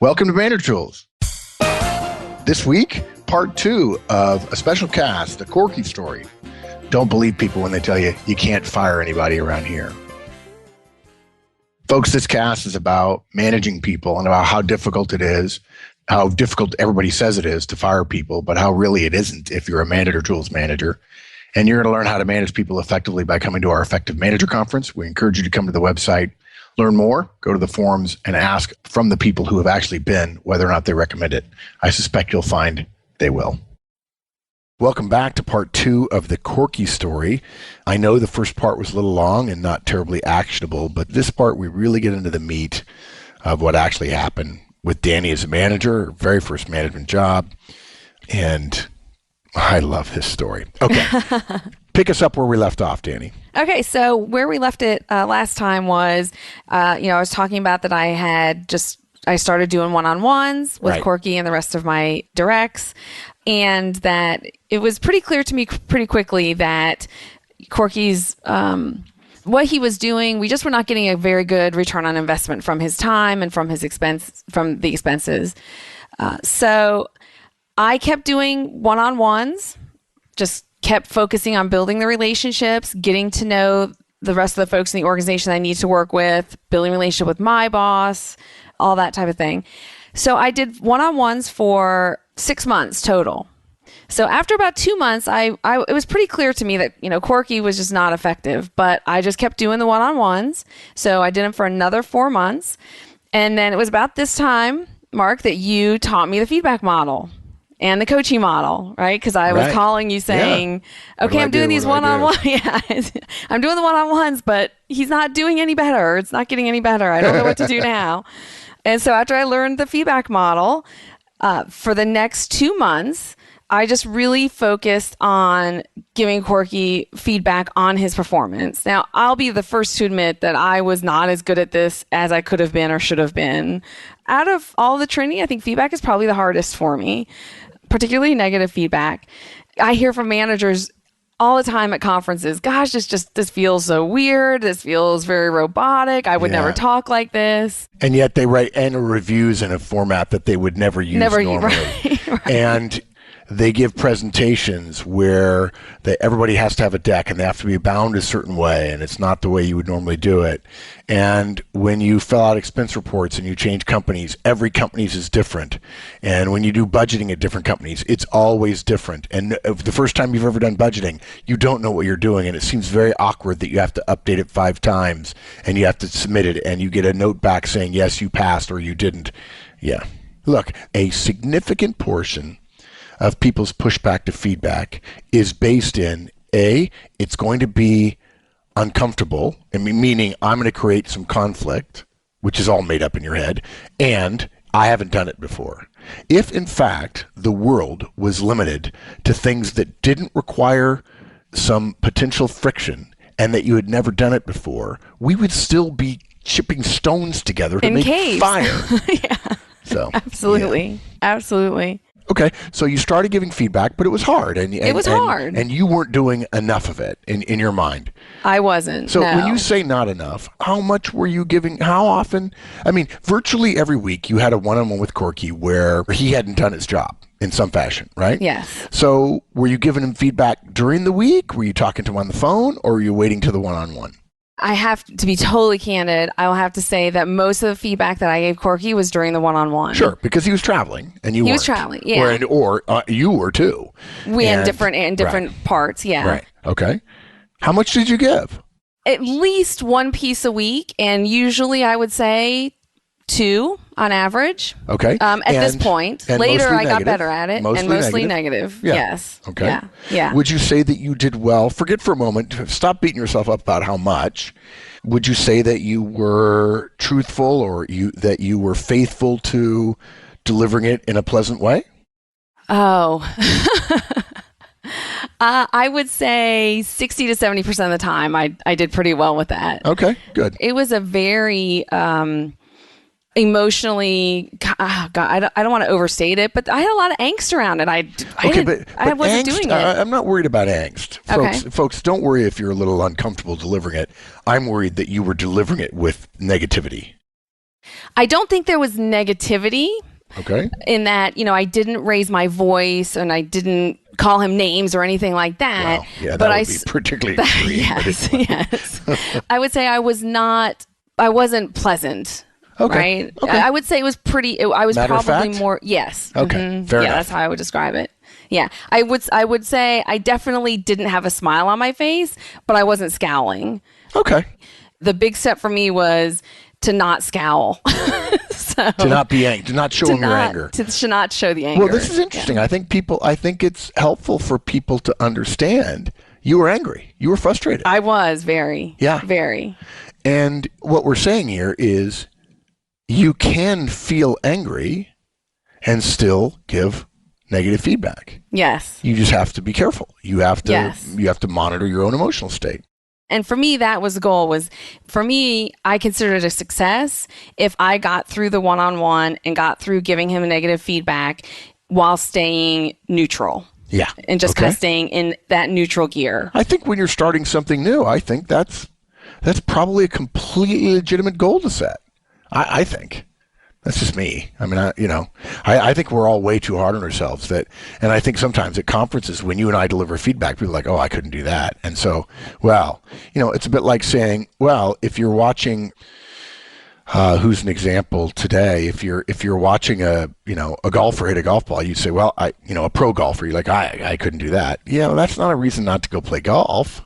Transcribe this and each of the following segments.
Welcome to Manager Tools. This week, part 2 of a special cast, the Corky story. Don't believe people when they tell you you can't fire anybody around here. Folks, this cast is about managing people and about how difficult it is, how difficult everybody says it is to fire people, but how really it isn't if you're a Manager Tools manager. And you're going to learn how to manage people effectively by coming to our Effective Manager Conference. We encourage you to come to the website, learn more, go to the forums, and ask from the people who have actually been whether or not they recommend it. I suspect you'll find they will. Welcome back to part 2 of the Corky story. I know the first part was a little long and not terribly actionable, but this part we really get into the meat of what actually happened with Dani as a manager, her very first management job, and I love this story. Okay. Pick us up where we left off, Dani. Okay, so where we left it last time was, I was talking about that I started doing one-on-ones with Corky and the rest of my directs, and that it was pretty clear to me pretty quickly that Corky's, what he was doing, we just were not getting a very good return on investment from his time and from the expenses. So I kept doing one-on-ones, just kept focusing on building the relationships, getting to know the rest of the folks in the organization I need to work with, building a relationship with my boss, all that type of thing. So I did one-on-ones for 6 months total. So after about 2 months, it was pretty clear to me that, Corky was just not effective, but I just kept doing the one-on-ones. So I did them for another 4 months. And then it was about this time, Mark, that you taught me the feedback model and the coaching model, right? Because I was calling you saying, okay, I'm doing these one-on-one. Yeah, I'm doing the one-on-ones, but he's not doing any better. It's not getting any better. I don't know what to do now. And so after I learned the feedback model, for the next 2 months, I just really focused on giving Corky feedback on his performance. Now, I'll be the first to admit that I was not as good at this as I could have been or should have been. Out of all the Trinity, I think feedback is probably the hardest for me, particularly negative feedback. I hear from managers all the time at conferences, gosh, this feels so weird. This feels very robotic. I would never talk like this. And yet they write annual reviews in a format that they would never use normally. Right. And they give presentations where everybody has to have a deck and they have to be bound a certain way, and it's not the way you would normally do it. And when you fill out expense reports and you change companies, every company's is different. And when you do budgeting at different companies, it's always different. And the first time you've ever done budgeting, you don't know what you're doing, and it seems very awkward that you have to update it 5 times and you have to submit it and you get a note back saying, yes, you passed or you didn't. Yeah. Look, a significant portion of people's pushback to feedback is based in it's going to be uncomfortable, meaning I'm going to create some conflict, which is all made up in your head, and I haven't done it before. If, in fact, the world was limited to things that didn't require some potential friction and that you had never done it before, we would still be chipping stones together to make fire. Yeah. So, absolutely. Okay, so you started giving feedback, but it was hard. It was hard. And you weren't doing enough of it in your mind. I wasn't, So when you say not enough, how much were you giving? How often? I mean, virtually every week you had a one-on-one with Corky where he hadn't done his job in some fashion, right? Yes. So were you giving him feedback during the week? Were you talking to him on the phone, or were you waiting to the one-on-one? I have to be totally candid. I will have to say that most of the feedback that I gave Corky was during the one-on-one. Sure, because he was traveling and you weren't. He was traveling, yeah. Or you were too. We in different parts, yeah. Right. Okay. How much did you give? At least one piece a week, and usually I would say 2 on average. Okay. At this point. Later I got better at it. Mostly negative. Yeah. Yes. Okay. Yeah. Would you say that you did well? Forget for a moment. Stop beating yourself up about how much. Would you say that you were truthful or that you were faithful to delivering it in a pleasant way? Oh. I would say 60 to 70% of the time I did pretty well with that. Okay, good. It was a very emotionally, God, I don't want to overstate it, but I had a lot of angst around it. I wasn't doing it. I'm not worried about angst. Folks, don't worry if you're a little uncomfortable delivering it. I'm worried that you were delivering it with negativity. I don't think there was negativity. Okay. In that, I didn't raise my voice and I didn't call him names or anything like that. Wow. Yeah, that would be particularly extreme. Yes. I would say I wasn't pleasant. Okay. Right? Okay. I would say it was I was Matter probably of fact? more, yes. Okay. Mm-hmm. Fair enough. That's how I would describe it. Yeah. I would say I definitely didn't have a smile on my face, but I wasn't scowling. Okay. The big step for me was to not scowl. To not be angry, to not show them your anger. To not show the anger. Well, this is interesting. Yeah. I think it's helpful for people to understand you were angry. You were frustrated. I was very. Yeah. Very. And what we're saying here is you can feel angry and still give negative feedback. Yes. You just have to be careful. You have to Yes. you have to monitor your own emotional state. And for me, that was the goal. For me, I considered it a success if I got through the one-on-one and got through giving him a negative feedback while staying neutral. Yeah. And just kind of staying in that neutral gear. I think when you're starting something new, I think that's probably a completely legitimate goal to set. I think. That's just me. I mean, I think we're all way too hard on ourselves. And I think sometimes at conferences, when you and I deliver feedback, people are like, oh, I couldn't do that. And so, it's a bit like saying, well, if you're watching, who's an example today? If you're watching a golfer hit a golf ball, you say, well, a pro golfer, you're like, I couldn't do that. Yeah, well, that's not a reason not to go play golf,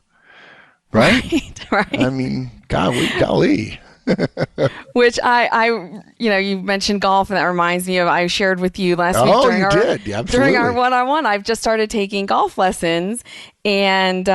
right? Right. I mean, golly. Which you mentioned golf, and that reminds me of I shared with you last week during our one-on-one. I've just started taking golf lessons, and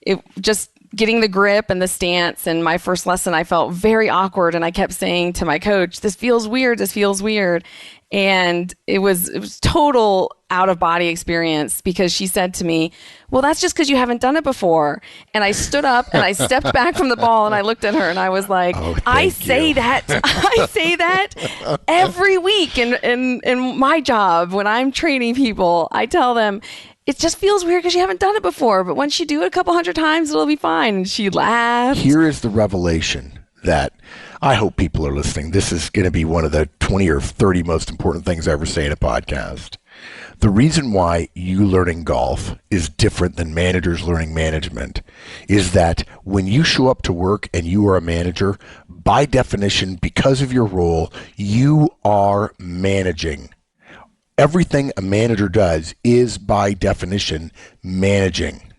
it just getting the grip and the stance. And my first lesson, I felt very awkward, and I kept saying to my coach, "This feels weird. This feels weird." And it was total out of body experience because she said to me, well, that's just because you haven't done it before. And I stood up and I stepped back from the ball and I looked at her and I was like, I say that every week in my job when I'm training people. I tell them, it just feels weird because you haven't done it before. But once you do it a couple hundred times, it'll be fine. And she laughed. Here is the revelation that I hope people are listening. This is going to be one of the 20 or 30 most important things I ever say in a podcast. The reason why you learning golf is different than managers learning management is that when you show up to work and you are a manager, by definition, because of your role, you are managing. Everything a manager does is by definition managing.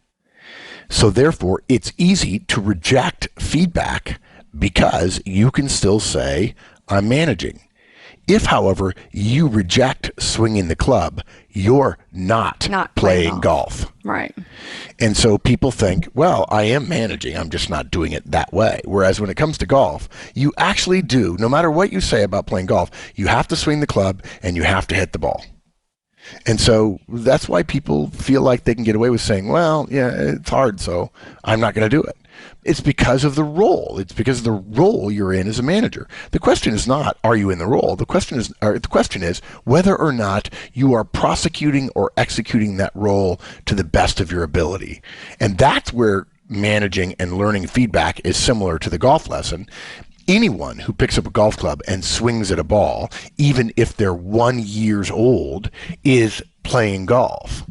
So therefore, it's easy to reject feedback because you can still say, I'm managing. If, however, you reject swinging the club, you're not playing golf. Right. And so people think, well, I am managing. I'm just not doing it that way. Whereas when it comes to golf, you actually do, no matter what you say about playing golf, you have to swing the club and you have to hit the ball. And so that's why people feel like they can get away with saying, well, yeah, it's hard, so I'm not going to do it. It's because of the role. It's because of the role you're in as a manager. The question is not, are you in the role? The question is whether or not you are prosecuting or executing that role to the best of your ability. And that's where managing and learning feedback is similar to the golf lesson. Anyone who picks up a golf club and swings at a ball, even if they're 1 year old, is playing golf,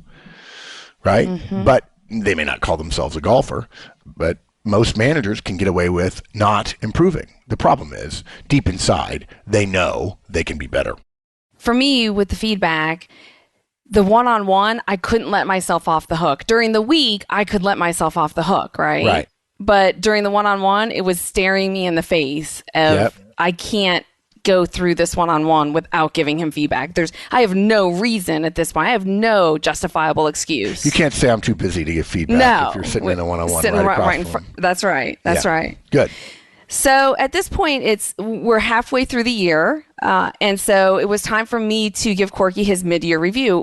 right? Mm-hmm. But they may not call themselves a golfer, but most managers can get away with not improving. The problem is, deep inside, they know they can be better. For me, with the feedback, the one-on-one, I couldn't let myself off the hook. During the week, I could let myself off the hook, right? Right. But during the one-on-one, it was staring me in the face of, I can't go through this one-on-one without giving him feedback. I have no reason at this point. I have no justifiable excuse. You can't say I'm too busy to give feedback if you're sitting in a one-on-one right in front. That's right. That's right. Good. So at this point, we're halfway through the year. And so it was time for me to give Corky his mid-year review.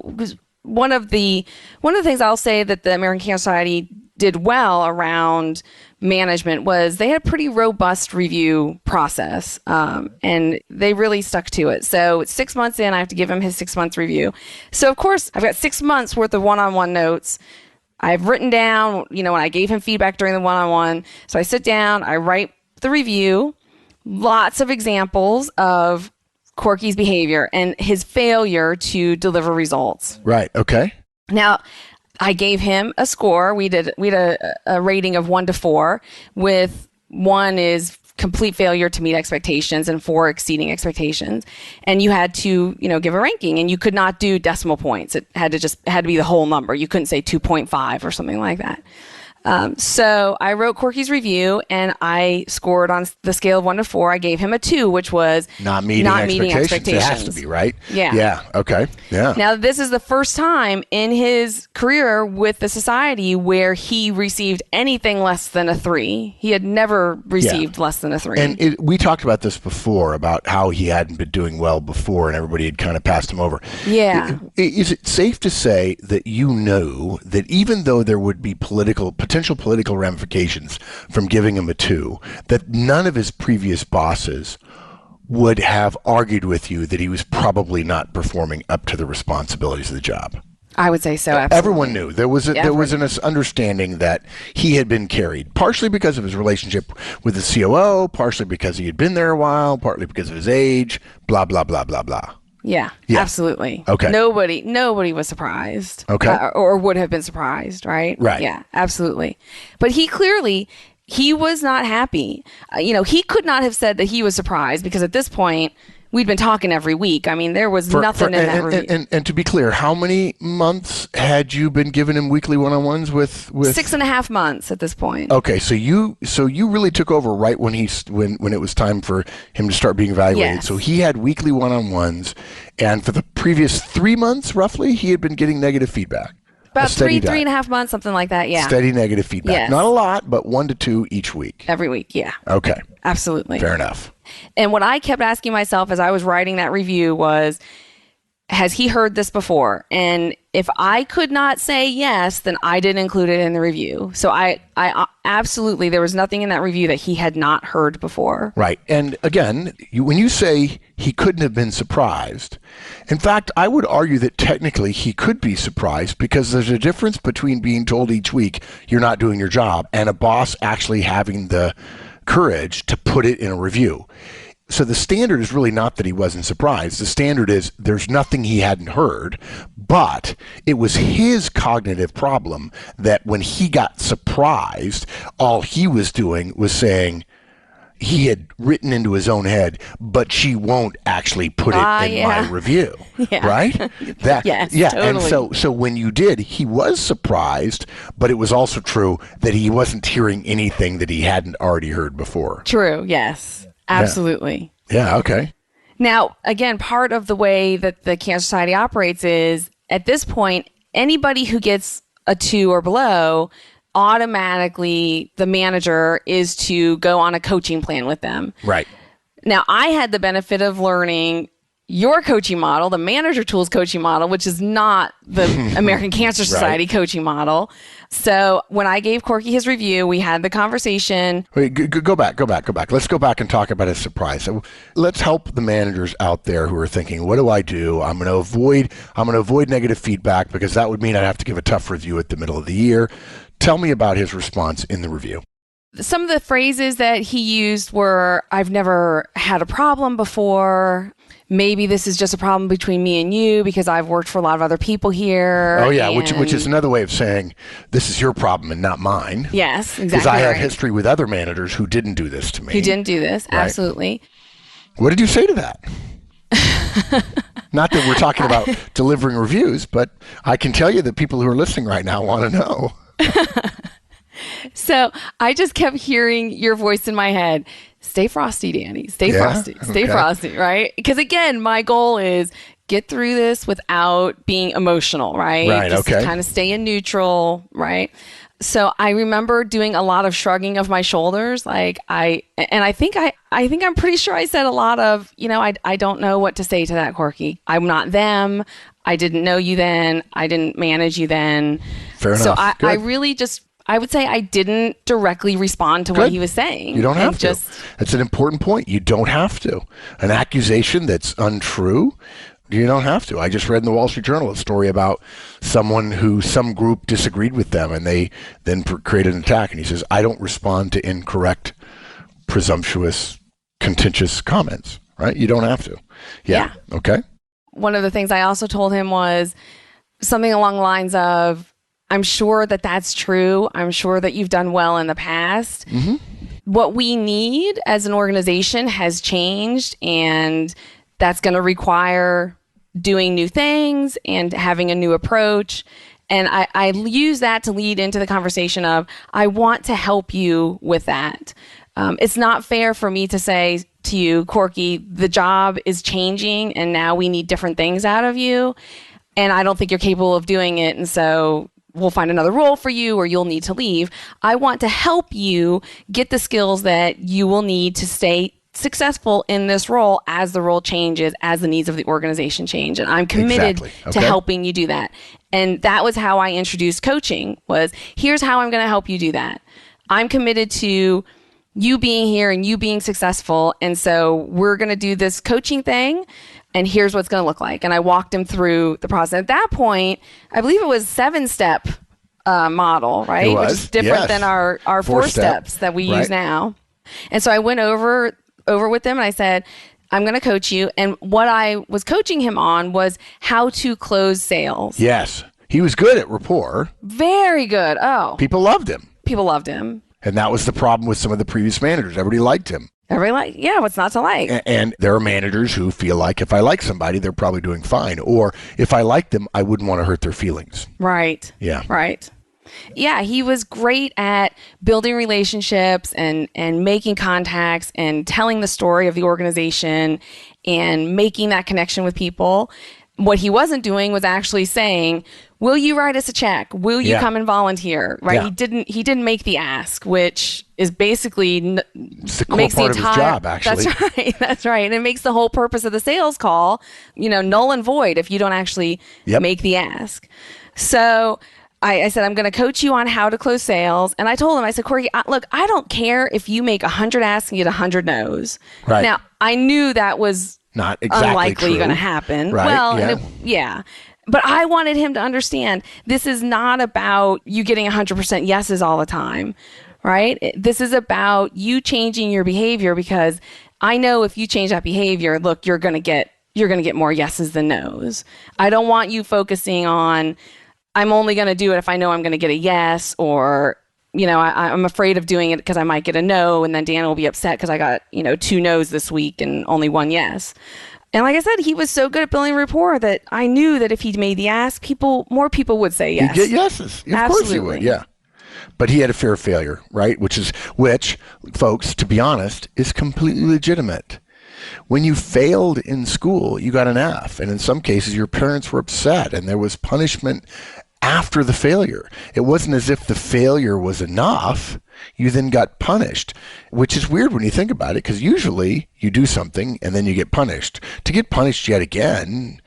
One of the things I'll say that the American Cancer Society did well around management was they had a pretty robust review process, and they really stuck to it. So 6 months in, I have to give him his 6 months review. So of course, I've got 6 months worth of one-on-one notes. I've written down, when I gave him feedback during the one-on-one. So I sit down, I write the review, lots of examples of Corky's behavior and his failure to deliver results. Right. Okay. Now, I gave him a score. We had a rating of 1 to 4, with 1 is complete failure to meet expectations and 4 exceeding expectations. And you had to, give a ranking, and you could not do decimal points. It had to be the whole number. You couldn't say 2.5 or something like that. So I wrote Corky's review, and I scored on the scale of 1 to 4. I gave him a 2, which was not meeting expectations. It has to be, right? Yeah. Yeah. Okay. Yeah. Now, this is the first time in his career with the society where he received anything less than a 3. He had never received less than a 3. And we talked about this before, about how he hadn't been doing well before and everybody had kind of passed him over. Yeah. Is it safe to say that that even though there would be potential political ramifications from giving him a 2, that none of his previous bosses would have argued with you that he was probably not performing up to the responsibilities of the job? I would say so, absolutely. Everyone knew. There was an understanding that he had been carried, partially because of his relationship with the COO, partially because he had been there a while, partly because of his age, blah, blah, blah, blah, blah. Yeah, absolutely. Okay. Nobody was surprised. Okay. Or would have been surprised, right? Right. Yeah, absolutely. But he was not happy. He could not have said that he was surprised, because at this point, we'd been talking every week. I mean, there was nothing in that review. And to be clear, how many months had you been giving him weekly one-on-ones with? 6.5 months at this point. Okay, so you really took over right when when it was time for him to start being evaluated. Yes. So he had weekly one-on-ones, and for the previous 3 months, roughly, he had been getting negative feedback. About 3.5 months, something like that. Yeah. Steady negative feedback. Yes. Not a lot, but 1 to 2 each week. Every week. Yeah. Okay. Absolutely. Fair enough. And what I kept asking myself as I was writing that review was, has he heard this before? And if I could not say yes, then I didn't include it in the review. So I absolutely, there was nothing in that review that he had not heard before. Right. And again, when you say he couldn't have been surprised, in fact, I would argue that technically he could be surprised, because there's a difference between being told each week you're not doing your job and a boss actually having the courage to put it in a review. So the standard is really not that he wasn't surprised. The standard is there's nothing he hadn't heard, but it was his cognitive problem that when he got surprised, all he was doing was saying he had written into his own head, but she won't actually put it in my review. Yeah. Right? Yes, yeah. totally. And so when you did, he was surprised, but it was also true that he wasn't hearing anything that he hadn't already heard before. True. Yes. Absolutely. Yeah. Okay. Now, again, part of the way that the Cancer Society operates is, at this point, anybody who gets a 2 or below, automatically the manager is to go on a coaching plan with them. Right. Now, I had the benefit of learning your coaching model, the Manager Tools coaching model, which is not the American Cancer Society coaching model. So when I gave Corky his review, we had the conversation. Wait, go back. Let's go back and talk about his surprise. So let's help the managers out there who are thinking, what do I do? I'm going to avoid negative feedback, because that would mean I'd have to give a tough review at the middle of the year. Tell me about his response in the review. Some of the phrases that he used were, I've never had a problem before. Maybe this is just a problem between me and you, because I've worked for a lot of other people here. Oh, yeah, which is another way of saying this is your problem and not mine. Yes, exactly. Because I have history with other managers who didn't do this to me. Who didn't do this, right. Absolutely. What did you say to that? Not that we're talking about delivering reviews, but I can tell you that people who are listening right now want to know. So I just kept hearing your voice in my head. Stay frosty, Dani. Stay frosty. Stay frosty, right? Because again, my goal is get through this without being emotional, right? Right, just kind of stay in neutral, right? So I remember doing a lot of shrugging of my shoulders. I think I'm pretty sure I said a lot of, I don't know what to say to that, Corky. I'm not them. I didn't know you then. I didn't manage you then. Fair enough. So I really just, I would say I didn't directly respond to what he was saying. You don't have to. That's an important point. You don't have to. An accusation that's untrue, you don't have to. I just read in the Wall Street Journal a story about someone who some group disagreed with them, and they then created an attack. And he says, I don't respond to incorrect, presumptuous contentious comments, right? You don't have to. Yeah. Okay. One of the things I also told him was something along the lines of, I'm sure that that's true. I'm sure that you've done well in the past. Mm-hmm. What we need as an organization has changed, and that's going to require doing new things and having a new approach. And I use that to lead into the conversation of, I want to help you with that. It's not fair for me to say to you, Corky, the job is changing and now we need different things out of you. And I don't think you're capable of doing it. And so we'll find another role for you or you'll need to leave. I want to help you get the skills that you will need to stay successful in this role as the role changes, as the needs of the organization change. And I'm committed to helping you do that. And that was how I introduced coaching, was here's how I'm going to help you do that. I'm committed to you being here and you being successful. And so we're going to do this coaching thing. And here's what's going to look like. And I walked him through the process. At that point, I believe it was 7-step model, right? Which is different than our 4 steps that we use now. And so I went over with them and I said, I'm going to coach you. And what I was coaching him on was how to close sales. Yes. He was good at rapport. Very good. Oh. People loved him. And that was the problem with some of the previous managers. Everybody liked him. What's not to like? And there are managers who feel like if I like somebody, they're probably doing fine. Or if I like them, I wouldn't want to hurt their feelings. Right. Yeah. Right. Yeah, he was great at building relationships and making contacts and telling the story of the organization and making that connection with people. What he wasn't doing was actually saying, will you write us a check? Will you come and volunteer? Right? Yeah. He didn't make the ask, which is basically it's the core part of his job, actually. That's right. And it makes the whole purpose of the sales call, null and void if you don't actually make the ask. So I said, I'm going to coach you on how to close sales. And I told him, I said, Corky, look, I don't care if you make 100 asks and get 100 no's. Right. Now, I knew that was not exactly unlikely going to happen. Right. Well, but I wanted him to understand this is not about you getting 100% yeses all the time, right? This is about you changing your behavior, because I know if you change that behavior, look, you're going to get more yeses than nos. I don't want you focusing on, I'm only going to do it if I know I'm going to get a yes, or, I'm afraid of doing it because I might get a no, and then Dan will be upset because I got, 2 no's this week and only 1 yes. And like I said, he was so good at building rapport that I knew that if he made the ask, more people would say yes. He'd get yeses. Of course he would, yeah. But he had a fear of failure, right? Which, folks, to be honest, is completely legitimate. When you failed in school, you got an F. And in some cases, your parents were upset and there was punishment after the failure. It wasn't as if the failure was enough. You then got punished, which is weird when you think about it, because usually you do something and then you get punished. To get punished yet again,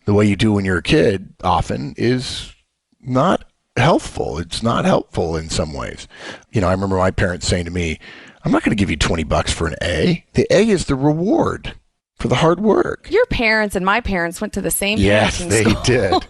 the way you do when you're a kid often, is not helpful. It's not helpful in some ways. I remember my parents saying to me, I'm not going to give you $20 for an A. The A is the reward for the hard work. Your parents and my parents went to the same parenting Yes, they school. did.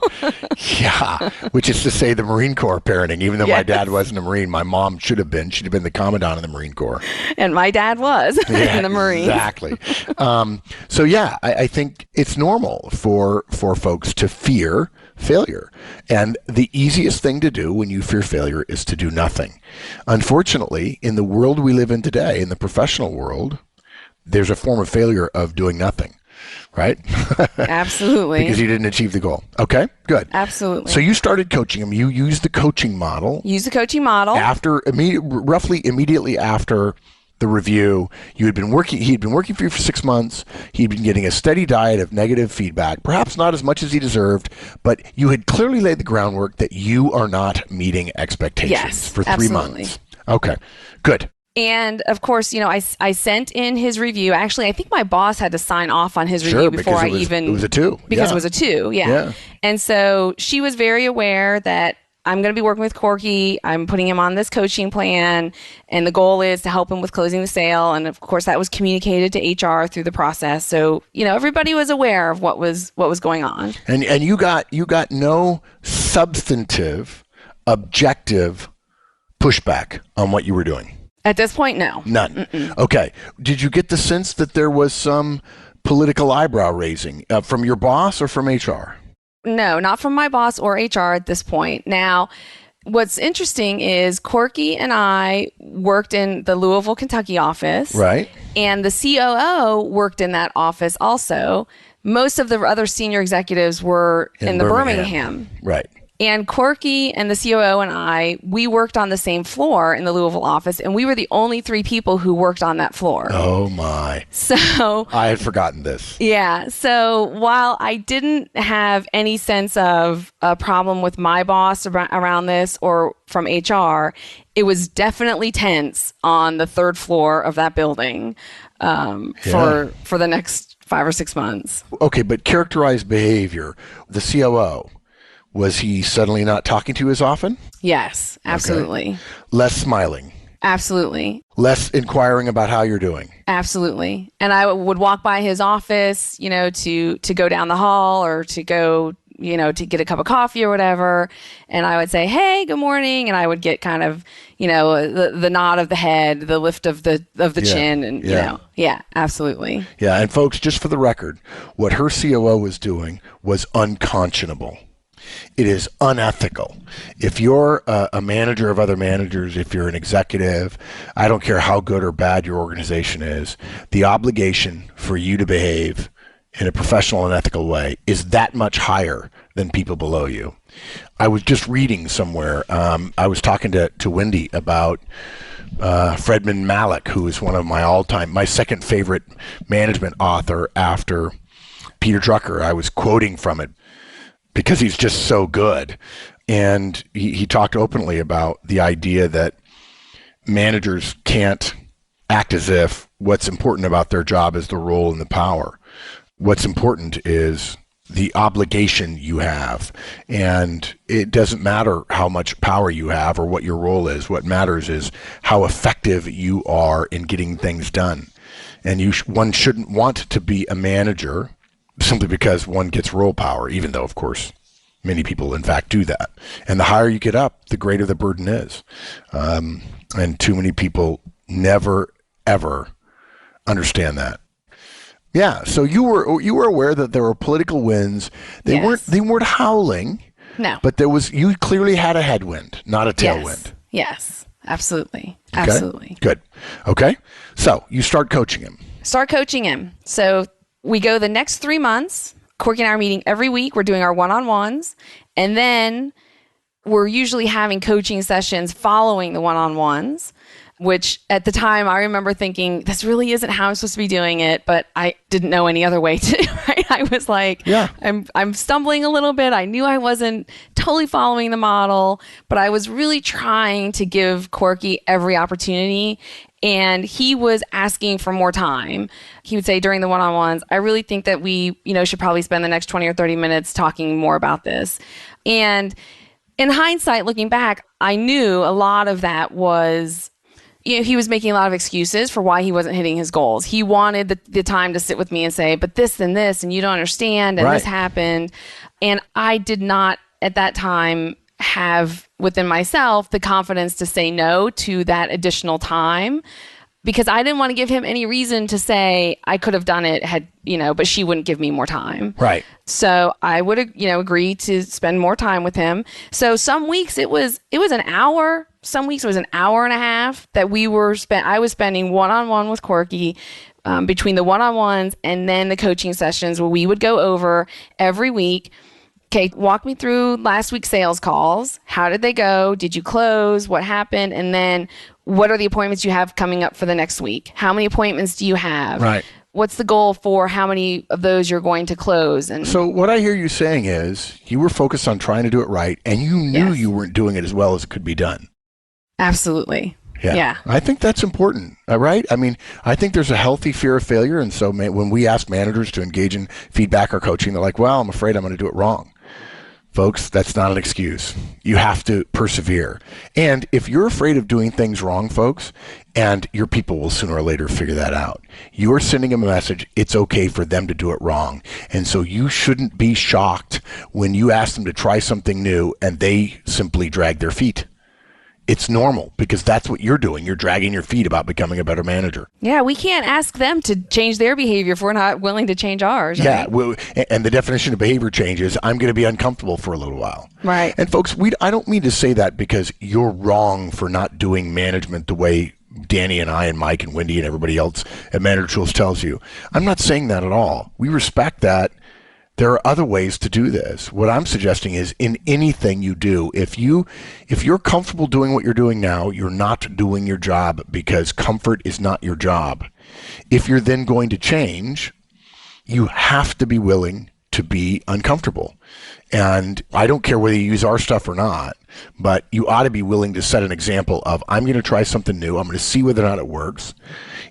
Yeah, which is to say the Marine Corps parenting. Even though my dad wasn't a Marine, my mom should have been. She'd have been the commandant of the Marine Corps. And my dad was in the Marines. Exactly. I think it's normal for folks to fear failure. And the easiest thing to do when you fear failure is to do nothing. Unfortunately, in the world we live in today, in the professional world, there's a form of failure of doing nothing, right? Absolutely. Because you didn't achieve the goal. Okay, good. Absolutely. So you started coaching him. You used the coaching model. Roughly immediately after the review, he'd been working for you for 6 months. He'd been getting a steady diet of negative feedback, perhaps not as much as he deserved, but you had clearly laid the groundwork that you are not meeting expectations for 3 months. Okay, good. And of course, I sent in his review. Actually, I think my boss had to sign off on his review before it was a 2. Because it was a 2, yeah. And so she was very aware that I'm going to be working with Corky. I'm putting him on this coaching plan, and the goal is to help him with closing the sale. And of course, that was communicated to HR through the process. So, everybody was aware of what was going on. And you got no substantive, objective pushback on what you were doing. At this point, no. None. Mm-mm. Okay. Did you get the sense that there was some political eyebrow raising from your boss or from HR? No, not from my boss or HR at this point. Now, what's interesting is Corky and I worked in the Louisville, Kentucky office. Right. And the COO worked in that office also. Most of the other senior executives were in the Birmingham. Right. And Corky and the COO and I, we worked on the same floor in the Louisville office, and we were the only 3 people who worked on that floor. Oh, my. So I had forgotten this. Yeah. So while I didn't have any sense of a problem with my boss around this or from HR, it was definitely tense on the 3rd floor of that building for the next 5 or 6 months. Okay, but characterized behavior, the COO, was he suddenly not talking to you as often? Yes, absolutely. Okay. Less smiling? Absolutely. Less inquiring about how you're doing? Absolutely. And I would walk by his office, to go down the hall or to go, to get a cup of coffee or whatever. And I would say, hey, good morning. And I would get kind of, the nod of the head, the lift of the chin. And, yeah, absolutely. Yeah. And folks, just for the record, what her COO was doing was unconscionable. It is unethical. If you're a manager of other managers, if you're an executive, I don't care how good or bad your organization is, the obligation for you to behave in a professional and ethical way is that much higher than people below you. I was just reading somewhere, I was talking to Wendy about Fredman Malik, who is one of my second favorite management author after Peter Drucker. I was quoting from it because he's just so good. And he talked openly about the idea that managers can't act as if what's important about their job is the role and the power. What's important is the obligation you have. And it doesn't matter how much power you have or what your role is. What matters is how effective you are in getting things done. And one shouldn't want to be a manager simply because one gets role power, even though, of course, many people, in fact, do that. And the higher you get up, the greater the burden is. And too many people never, ever understand that. Yeah, so you were aware that there were political winds. They weren't howling. No. But you clearly had a headwind, not a tailwind. Yes, absolutely. Okay? Absolutely. Good. Okay. So you start coaching him. So we go the next 3 months. Corky and I are meeting every week. We're doing our one-on-ones. And then we're usually having coaching sessions following the one-on-ones, which at the time I remember thinking, this really isn't how I'm supposed to be doing it, but I didn't know any other way to, right? I was like, I'm stumbling a little bit. I knew I wasn't totally following the model, but I was really trying to give Corky every opportunity. And he was asking for more time. He would say during the one-on-ones, I really think that we, should probably spend the next 20 or 30 minutes talking more about this. And in hindsight, looking back, I knew a lot of that was, he was making a lot of excuses for why he wasn't hitting his goals. He wanted the time to sit with me and say, but this and this, and you don't understand, and this happened. And I did not at that time have within myself the confidence to say no to that additional time, because I didn't want to give him any reason to say I could have done it but she wouldn't give me more time. Right. So I would, agree to spend more time with him. So some weeks it was an hour. Some weeks it was an hour and a half that I was spending one-on-one with Corky between the one-on-ones and then the coaching sessions where we would go over every week. Okay, walk me through last week's sales calls. How did they go? Did you close? What happened? And then what are the appointments you have coming up for the next week? How many appointments do you have? Right. What's the goal for how many of those you're going to close? And so what I hear you saying is you were focused on trying to do it right, and you knew you weren't doing it as well as it could be done. Absolutely. Yeah. I think that's important, right? I mean, I think there's a healthy fear of failure. And so when we ask managers to engage in feedback or coaching, they're like, well, I'm afraid I'm going to do it wrong. Folks, that's not an excuse. You have to persevere. And if you're afraid of doing things wrong, folks, and your people will sooner or later figure that out, you're sending them a message, it's okay for them to do it wrong. And so you shouldn't be shocked when you ask them to try something new and they simply drag their feet. it's normal because that's what you're doing. You're dragging your feet about becoming a better manager. Yeah, we can't ask them to change their behavior if we're not willing to change ours. Yeah, right? And the definition of behavior change is I'm going to be uncomfortable for a little while. Right. And folks, I don't mean to say that because you're wrong for not doing management the way Dani and I and Mike and Wendy and everybody else at Manager Tools tells you. I'm not saying that at all. We respect that. There are other ways to do this. What I'm suggesting is in anything you do, if you're comfortable doing what you're doing now, you're not doing your job because comfort is not your job. If you're then going to change, you have to be willing to be uncomfortable. And I don't care whether you use our stuff or not, but you ought to be willing to set an example of, I'm going to try something new. I'm going to see whether or not it works.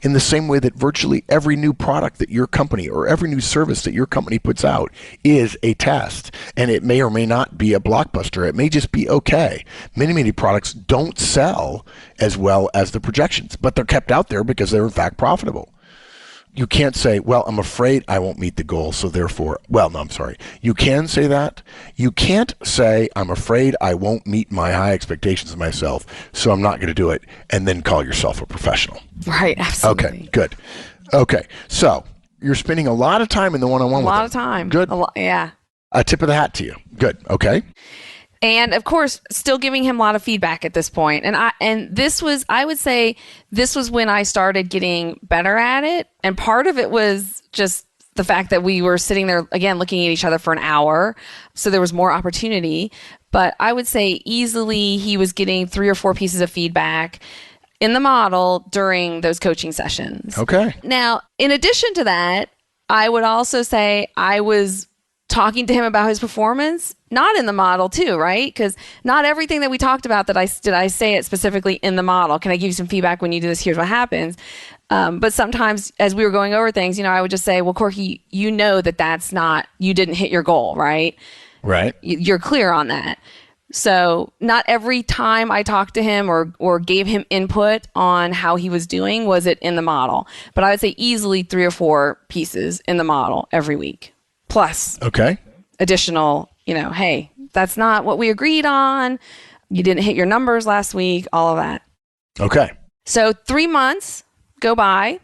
In the same way that virtually every new product that your company or every new service that your company puts out is a test. And it may or may not be a blockbuster. It may just be okay. Many products don't sell as well as the projections, but they're kept out there because they're in fact profitable. You can't say, well, I'm afraid I won't meet the goal, so therefore, You can say that. You can't say, I'm afraid I won't meet my high expectations of myself, so I'm not going to do it, and then call yourself a professional. Right, absolutely. Okay, good. Okay, so you're spending a lot of time in the one-on-one with them. A lot of time. Good. Yeah. A tip of the hat to you. Good, okay. And of course, still giving him a lot of feedback at this point. And this was, I would say, this was when I started getting better at it. And part of it was just the fact that we were sitting there, again, looking at each other for an hour. So there was more opportunity. But I would say easily he was getting 3 or 4 pieces of feedback in the model during those coaching sessions. Okay. Now, in addition to that, I would also say I was talking to him about his performance, not in the model too, right? Because not everything that we talked about did I say it specifically in the model. Can I give you some feedback when you do this? Here's what happens. But sometimes as we were going over things, I would just say, well, Corky, that's not, you didn't hit your goal, right? Right. You're clear on that. So not every time I talked to him or gave him input on how he was doing was it in the model. But I would say easily 3 or 4 pieces in the model every week. Plus additional, hey, that's not what we agreed on. You didn't hit your numbers last week, all of that. Okay. So 3 months go by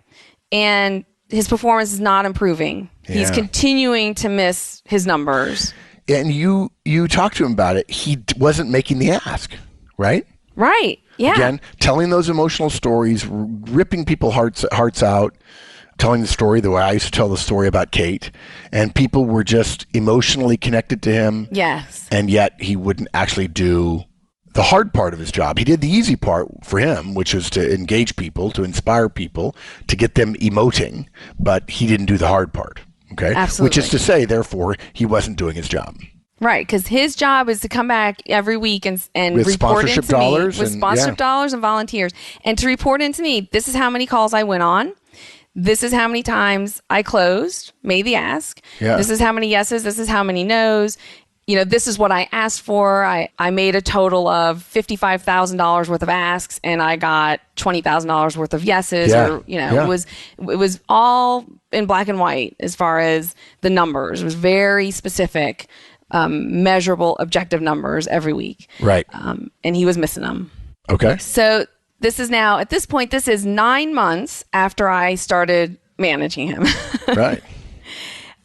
and his performance is not improving. Yeah. He's continuing to miss his numbers. And you talked to him about it. He wasn't making the ask, right? Right. Yeah. Again, telling those emotional stories, ripping people's hearts out. Telling the story the way I used to tell the story about Kate, and people were just emotionally connected to him. Yes. And yet he wouldn't actually do the hard part of his job. He did the easy part for him, which was to engage people, to inspire people, to get them emoting, but he didn't do the hard part. Okay? Absolutely. Which is to say, therefore, he wasn't doing his job. Right, because his job is to come back every week and with report sponsorship into dollars me with sponsorship dollars and volunteers, and to report into me, this is how many calls I went on. This is how many times I closed, made the ask. Yeah. This is how many yeses. This is how many no's. This is what I asked for. I made a total of $55,000 worth of asks, and I got $20,000 worth of yeses. Yeah. It was all in black and white as far as the numbers. It was very specific, measurable, objective numbers every week. Right. And he was missing them. Okay. So this is now, at this point, this is 9 months after I started managing him. Right.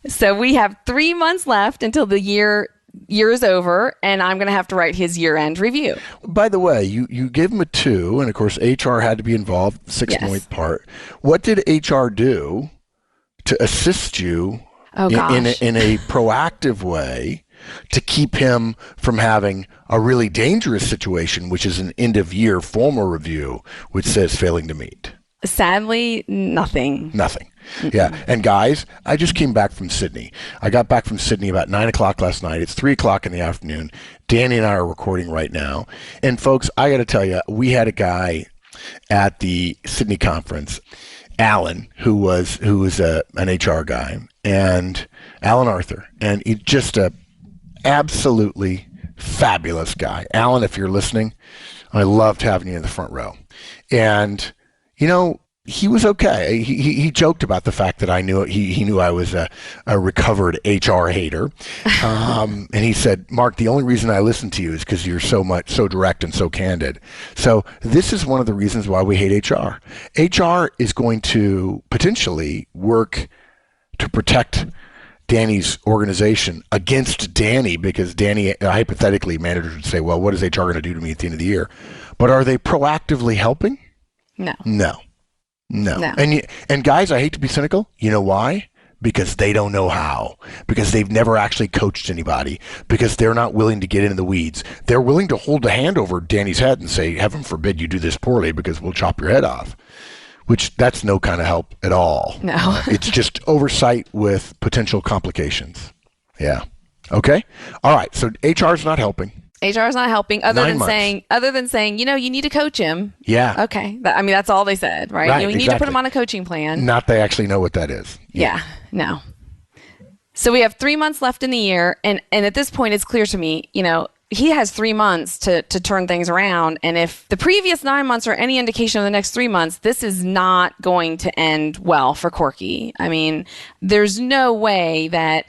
So we have 3 months left until the year is over, and I'm going to have to write his year-end review. By the way, you gave him a 2, and of course HR had to be involved, the 6-point part. What did HR do to assist you in a proactive way to keep him from having a really dangerous situation, which is an end-of-year formal review, which says failing to meet? Sadly, nothing. Nothing. Yeah. And guys, I just came back from Sydney. I got back from Sydney about 9 o'clock last night. It's 3 o'clock in the afternoon. Dani and I are recording right now. And folks, I got to tell you, we had a guy at the Sydney conference, Alan, who was an HR guy, and Alan Arthur, and he's just a absolutely fabulous guy. Alan, if you're listening, I loved having you in the front row. And he was okay. He joked about the fact that I knew he knew I was a recovered HR hater, and he said, "Mark, the only reason I listen to you is because you're so direct and so candid." So this is one of the reasons why we hate HR. HR is going to potentially work to protect Dani's organization against Dani, because Dani, hypothetically, managers would say, "Well, what is HR going to do to me at the end of the year?" But are they proactively helping? No. And guys, I hate to be cynical. You know why? Because they don't know how. Because they've never actually coached anybody. Because they're not willing to get into the weeds. They're willing to hold a hand over Dani's head and say, "Heaven forbid you do this poorly, because we'll chop your head off." Which, that's no kind of help at all. No. It's just oversight with potential complications. Yeah. Okay. All right. So HR is not helping. HR is not helping, other than saying, you need to coach him. Yeah. Okay. That's all they said, right? You need to put him on a coaching plan. Not they actually know what that is. Yeah. No. So we have 3 months left in the year, and at this point, it's clear to me, he has 3 months to turn things around. And if the previous 9 months are any indication of the next 3 months, this is not going to end well for Corky. I mean, there's no way that,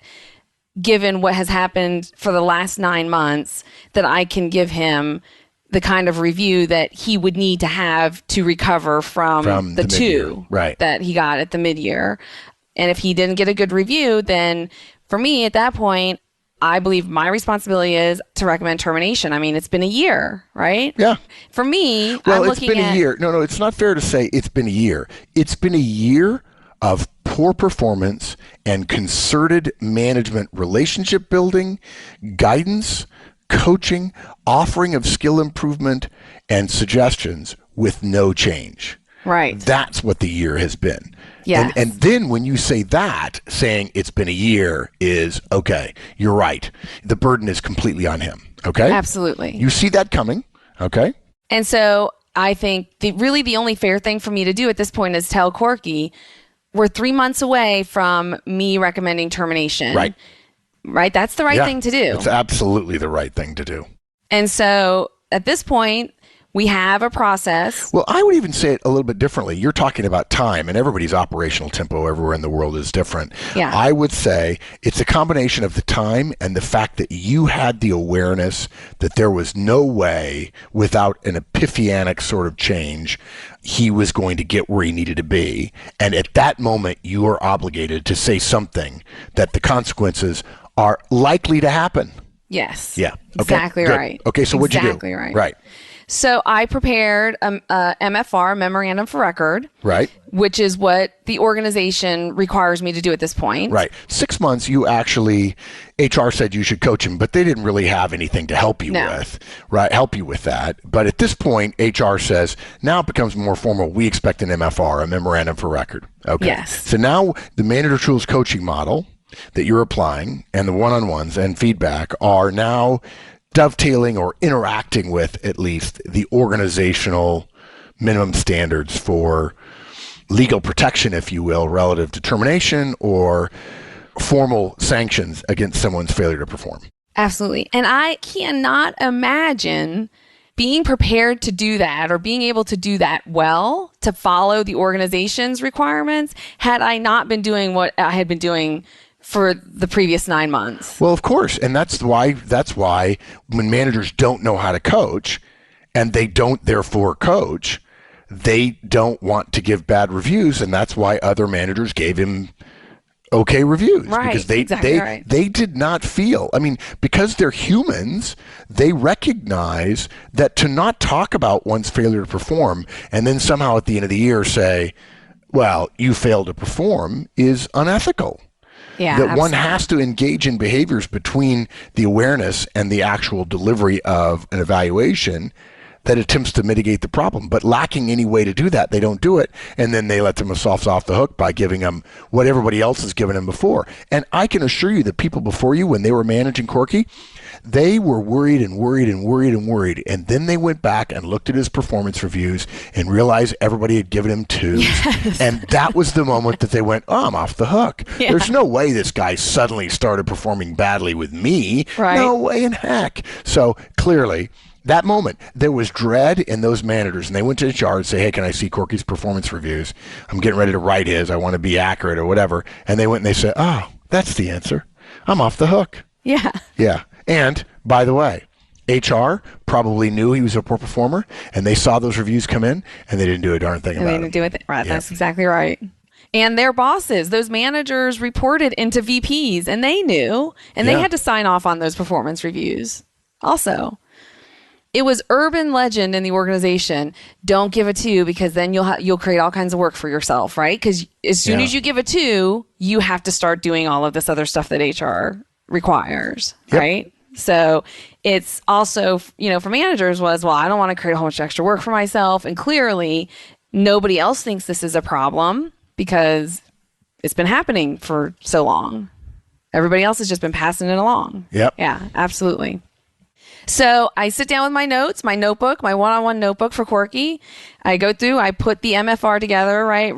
given what has happened for the last 9 months, that I can give him the kind of review that he would need to have to recover from the two that he got at the mid-year. And if he didn't get a good review, then for me at that point, I believe my responsibility is to recommend termination. I mean, it's been a year, right? Yeah. For me, well, it's been a year. No, it's not fair to say it's been a year. It's been a year of poor performance and concerted management relationship building, guidance, coaching, offering of skill improvement, and suggestions with no change. Right. That's what the year has been. Yeah. And then when you say that, saying it's been a year is, okay, you're right. The burden is completely on him. Okay? Absolutely. You see that coming. Okay? And so I think the only fair thing for me to do at this point is tell Corky, we're 3 months away from me recommending termination. Right. Right? That's the right thing to do. It's absolutely the right thing to do. And so at this point, we have a process. Well, I would even say it a little bit differently. You're talking about time, and everybody's operational tempo everywhere in the world is different. Yeah. I would say it's a combination of the time and the fact that you had the awareness that there was no way, without an epiphanic sort of change, he was going to get where he needed to be. And at that moment, you are obligated to say something that the consequences are likely to happen. Yes. Yeah. Okay. Exactly Good. right. Okay, so what'd you do? Exactly right. Right. So I prepared a MFR, Memorandum for Record. Right. Which is what the organization requires me to do at this point. Right. 6 months, you actually, HR said you should coach him, but they didn't really have anything to help you with, right? Help you with that. But at this point, HR says, now it becomes more formal. We expect an MFR, a Memorandum for Record. Okay. Yes. So now the Manager Tools coaching model that you're applying and the one-on-ones and feedback are now dovetailing or interacting with, at least, the organizational minimum standards for legal protection, if you will, relative to termination or formal sanctions against someone's failure to perform. Absolutely. And I cannot imagine being prepared to do that or being able to do that well, to follow the organization's requirements, had I not been doing what I had been doing for the previous 9 months. Well, of course. And that's why when managers don't know how to coach and they don't therefore coach, they don't want to give bad reviews. And that's why other managers gave him okay reviews. Right. Because they did not feel, because they're humans, they recognize that to not talk about one's failure to perform and then somehow at the end of the year say, well, you failed to perform is unethical. Yeah, that absolutely. One has to engage in behaviors between the awareness and the actual delivery of an evaluation that attempts to mitigate the problem. But lacking any way to do that, they don't do it. And then they let themselves off the hook by giving them what everybody else has given them before. And I can assure you that people before you, when they were managing Corky, they were worried and worried and worried and worried. And then they went back and looked at his performance reviews and realized everybody had given him 2s. Yes. And that was the moment that they went, oh, I'm off the hook. Yeah. There's no way this guy suddenly started performing badly with me. Right. No way in heck. So clearly, That moment, there was dread in those managers, and they went to HR and say, hey, can I see Corky's performance reviews? I'm getting ready to write his. I want to be accurate or whatever. And they went and they said, oh, that's the answer. I'm off the hook. Yeah. Yeah. And, by the way, HR probably knew he was a poor performer, and they saw those reviews come in, and they didn't do a darn thing about it. They didn't do it. Right. Yeah. That's exactly right. And their bosses, those managers reported into VPs, and they knew, and they had to sign off on those performance reviews also. It was urban legend in the organization. Don't give a 2 because then you'll create all kinds of work for yourself, right? Because as soon as you give a 2, you have to start doing all of this other stuff that HR requires, right? So it's also, for managers was, well, I don't want to create a whole bunch of extra work for myself. And clearly nobody else thinks this is a problem because it's been happening for so long. Everybody else has just been passing it along. Yep. Yeah, absolutely. So I sit down with my notes, my notebook, my one-on-one notebook for Corky. I go through, I put the MFR together, right?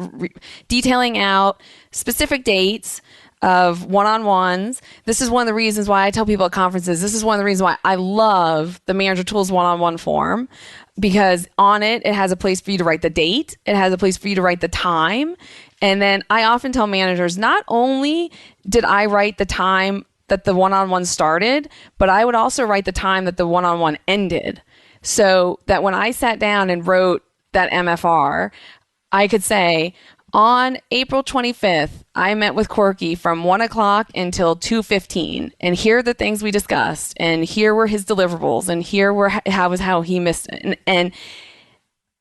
Detailing out specific dates of one-on-ones. This is one of the reasons why I tell people at conferences, this is one of the reasons why I love the Manager Tools one-on-one form, because on it has a place for you to write the date. It has a place for you to write the time. And then I often tell managers, not only did I write the time that the one-on-one started, but I would also write the time that the one-on-one ended. So that when I sat down and wrote that MFR, I could say, on April 25th, I met with Corky from 1 o'clock until 2:15. And here are the things we discussed. And here were his deliverables. And here were how he missed it. And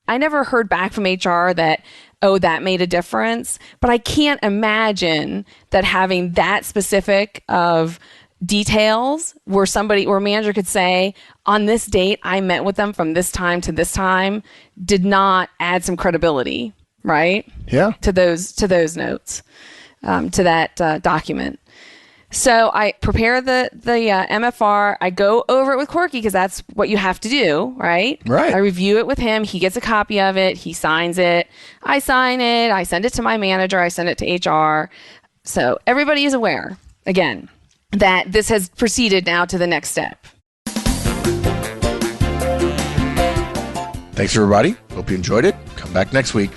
I never heard back from HR that, oh, that made a difference. But I can't imagine that having that specific of details where a manager could say, on this date, I met with them from this time to this time, did not add some credibility, right? Yeah. To those notes, to that document. So I prepare the MFR. I go over it with Corky because that's what you have to do, right? Right. I review it with him. He gets a copy of it. He signs it. I sign it. I send it to my manager. I send it to HR. So everybody is aware, again, that this has proceeded now to the next step. Thanks, everybody. Hope you enjoyed it. Come back next week.